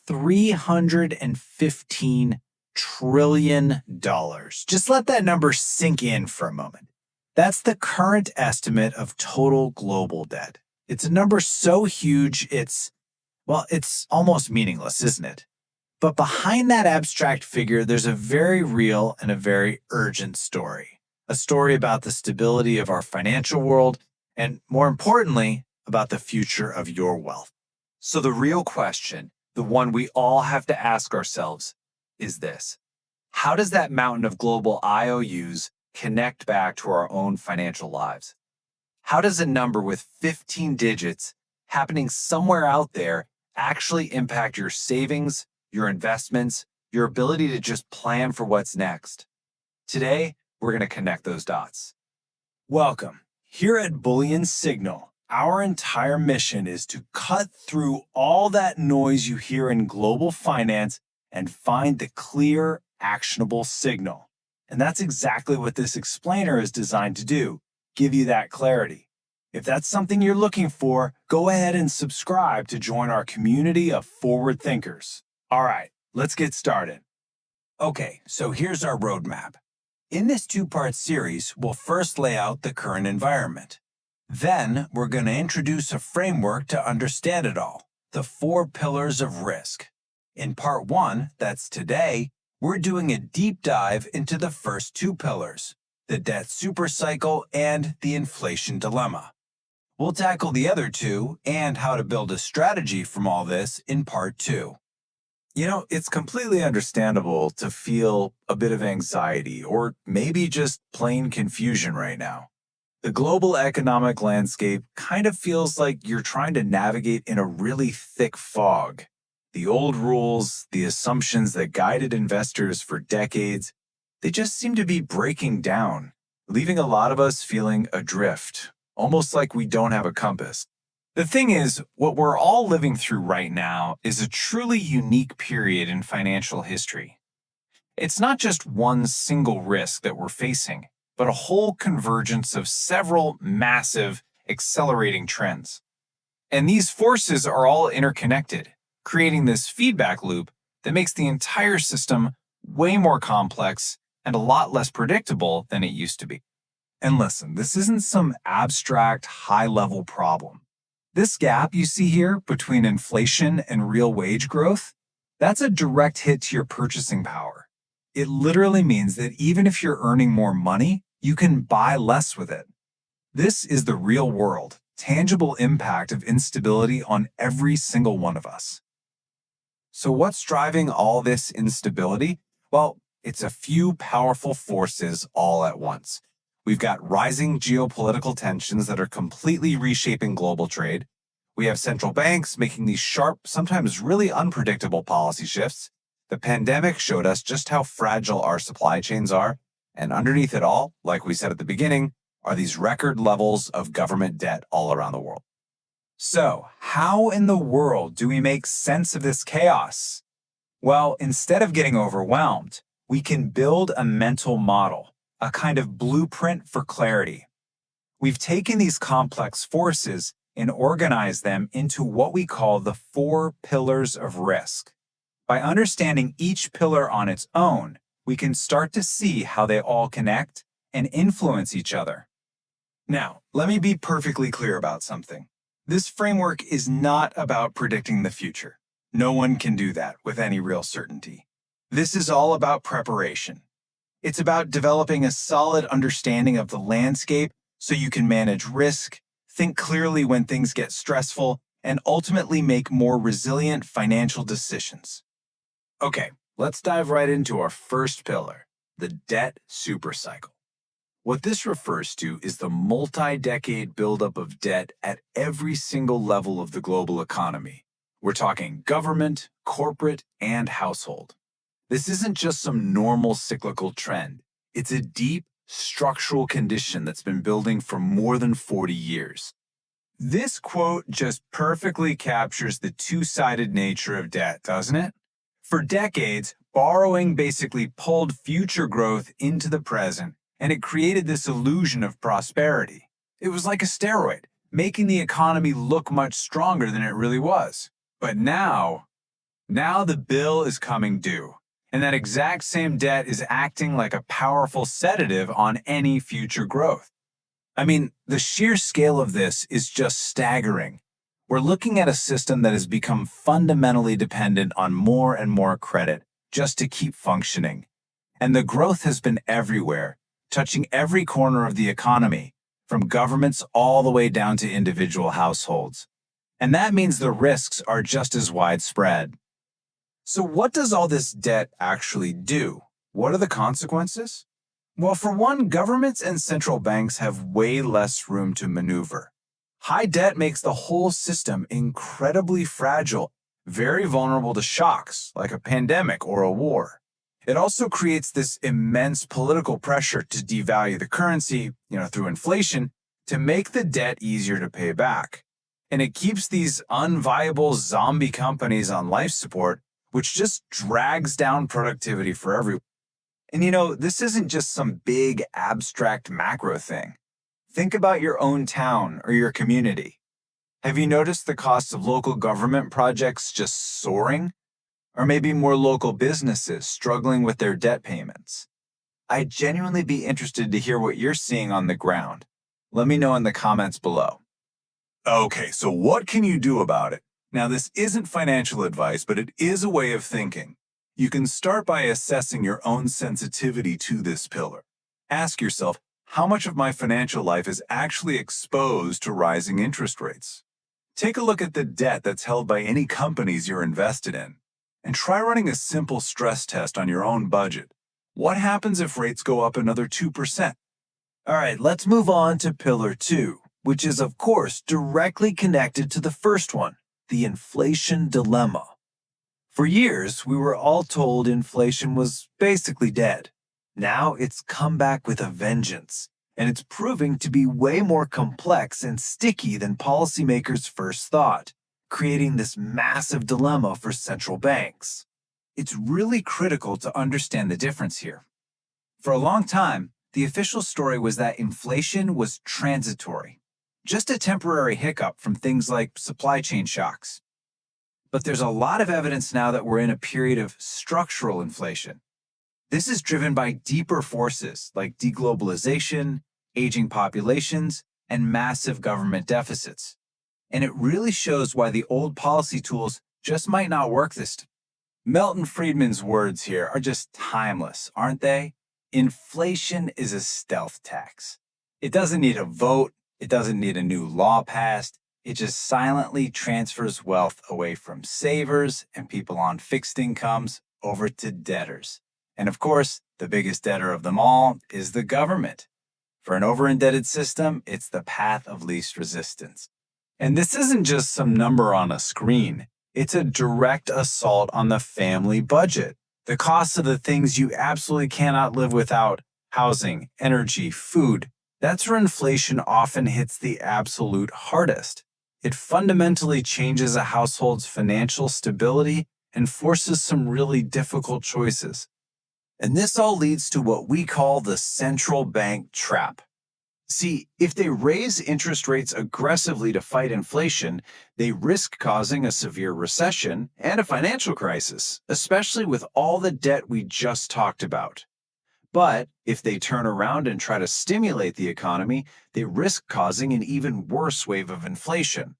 $315 trillion. Just let that number sink in for a moment. That's the current estimate of total global debt. It's a number so huge, it's almost meaningless, isn't it? But behind that abstract figure, there's a very real and a very urgent story. A story about the stability of our financial world, and more importantly, about the future of your wealth. So the real question, the one we all have to ask ourselves, is this. How does that mountain of global IOUs connect back to our own financial lives? How does a number with 15 digits happening somewhere out there actually impact your savings, your investments, your ability to just plan for what's next? Today, we're going to connect those dots. Welcome. Here at Bullion Signal, our entire mission is to cut through all that noise you hear in global finance and find the clear, actionable signal. And that's exactly what this explainer is designed to do, give you that clarity. If that's something you're looking for, go ahead and subscribe to join our community of forward thinkers. All right, let's get started. Okay, so here's our roadmap. In this two-part series, we'll first lay out the current environment. Then, we're going to introduce a framework to understand it all, the 4 pillars of risk. In part 1, that's today, we're doing a deep dive into the first 2 pillars, the debt supercycle and the inflation dilemma. We'll tackle the other 2 and how to build a strategy from all this in part 2. You know, it's completely understandable to feel a bit of anxiety or maybe just plain confusion right now. The global economic landscape kind of feels like you're trying to navigate in a really thick fog. The old rules, the assumptions that guided investors for decades, they just seem to be breaking down, leaving a lot of us feeling adrift, almost like we don't have a compass. The thing is, what we're all living through right now is a truly unique period in financial history. It's not just one single risk that we're facing, but a whole convergence of several massive, accelerating trends. And these forces are all interconnected, creating this feedback loop that makes the entire system way more complex and a lot less predictable than it used to be. And listen, this isn't some abstract, high-level problem. This gap you see here between inflation and real wage growth, that's a direct hit to your purchasing power. It literally means that even if you're earning more money, you can buy less with it. This is the real world, tangible impact of instability on every single one of us. So what's driving all this instability? Well, it's a few powerful forces all at once. We've got rising geopolitical tensions that are completely reshaping global trade. We have central banks making these sharp, sometimes really unpredictable policy shifts. The pandemic showed us just how fragile our supply chains are. And underneath it all, like we said at the beginning, are these record levels of government debt all around the world. So, how in the world do we make sense of this chaos? Well, instead of getting overwhelmed, we can build a mental model, a kind of blueprint for clarity. We've taken these complex forces and organized them into what we call the 4 pillars of risk. By understanding each pillar on its own, we can start to see how they all connect and influence each other. Now, let me be perfectly clear about something. This framework is not about predicting the future. No one can do that with any real certainty. This is all about preparation. It's about developing a solid understanding of the landscape so you can manage risk, think clearly when things get stressful, and ultimately make more resilient financial decisions. Okay, let's dive right into our first pillar, the debt supercycle. What this refers to is the multi-decade buildup of debt at every single level of the global economy. We're talking government, corporate, and household. This isn't just some normal cyclical trend. It's a deep, structural condition that's been building for more than 40 years. This quote just perfectly captures the two-sided nature of debt, doesn't it? For decades, borrowing basically pulled future growth into the present, and it created this illusion of prosperity. It was like a steroid, making the economy look much stronger than it really was. But now, Now the bill is coming due, and that exact same debt is acting like a powerful sedative on any future growth. I mean, the sheer scale of this is just staggering. We're looking at a system that has become fundamentally dependent on more and more credit just to keep functioning. And the growth has been everywhere, touching every corner of the economy, from governments all the way down to individual households. And that means the risks are just as widespread. So, what does all this debt actually do? What are the consequences? Well, for one, governments and central banks have way less room to maneuver. High debt makes the whole system incredibly fragile, very vulnerable to shocks like a pandemic or a war. It also creates this immense political pressure to devalue the currency, through inflation, to make the debt easier to pay back. And it keeps these unviable zombie companies on life support, which just drags down productivity for everyone. And this isn't just some big abstract macro thing. Think about your own town or your community. Have you noticed the cost of local government projects just soaring? Or maybe more local businesses struggling with their debt payments? I'd genuinely be interested to hear what you're seeing on the ground. Let me know in the comments below. Okay, so what can you do about it? Now, this isn't financial advice, but it is a way of thinking. You can start by assessing your own sensitivity to this pillar. Ask yourself, how much of my financial life is actually exposed to rising interest rates? Take a look at the debt that's held by any companies you're invested in, and try running a simple stress test on your own budget. What happens if rates go up another 2%? All right, let's move on to Pillar 2, which is, of course, directly connected to the first one, the inflation dilemma. For years, we were all told inflation was basically dead. Now it's come back with a vengeance, and it's proving to be way more complex and sticky than policymakers first thought, creating this massive dilemma for central banks. It's really critical to understand the difference here. For a long time, the official story was that inflation was transitory, just a temporary hiccup from things like supply chain shocks. But there's a lot of evidence now that we're in a period of structural inflation. This is driven by deeper forces like deglobalization, aging populations, and massive government deficits. And it really shows why the old policy tools just might not work this time. Milton Friedman's words here are just timeless, aren't they? Inflation is a stealth tax. It doesn't need a vote. It doesn't need a new law passed. It just silently transfers wealth away from savers and people on fixed incomes over to debtors. And of course, the biggest debtor of them all is the government. For an over-indebted system, it's the path of least resistance. And this isn't just some number on a screen. It's a direct assault on the family budget. The cost of the things you absolutely cannot live without, housing, energy, food, that's where inflation often hits the absolute hardest. It fundamentally changes a household's financial stability and forces some really difficult choices. And this all leads to what we call the central bank trap. See, if they raise interest rates aggressively to fight inflation, they risk causing a severe recession and a financial crisis, especially with all the debt we just talked about. But if they turn around and try to stimulate the economy, they risk causing an even worse wave of inflation.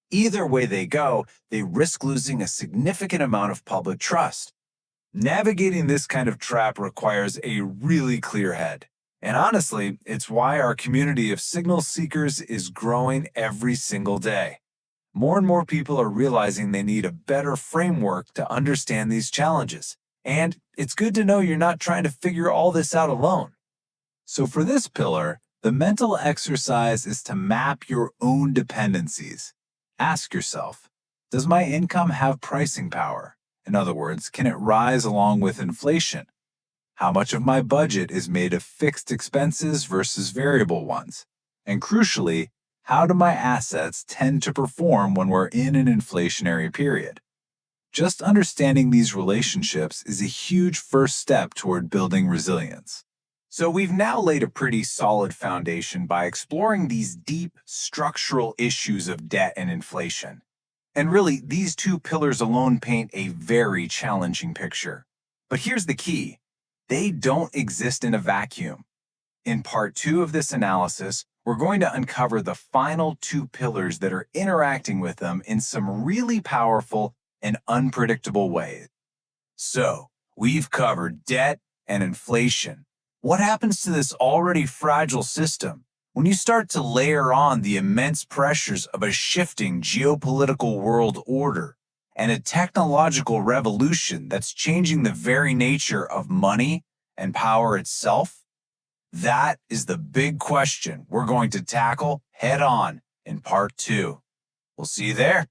Either way they go, they risk losing a significant amount of public trust. Navigating this kind of trap requires a really clear head. And honestly, it's why our community of signal seekers is growing every single day. More and more people are realizing they need a better framework to understand these challenges. And it's good to know you're not trying to figure all this out alone. So for this pillar, the mental exercise is to map your own dependencies. Ask yourself, does my income have pricing power? In other words, can it rise along with inflation? How much of my budget is made of fixed expenses versus variable ones? And crucially, how do my assets tend to perform when we're in an inflationary period? Just understanding these relationships is a huge first step toward building resilience. So we've now laid a pretty solid foundation by exploring these deep structural issues of debt and inflation. And really, these two pillars alone paint a very challenging picture. But here's the key: they don't exist in a vacuum. In part 2 of this analysis, we're going to uncover the final two pillars that are interacting with them in some really powerful and unpredictable ways. So, we've covered debt and inflation. What happens to this already fragile system when you start to layer on the immense pressures of a shifting geopolitical world order and a technological revolution that's changing the very nature of money and power itself? That is the big question we're going to tackle head on in part 2. We'll see you there.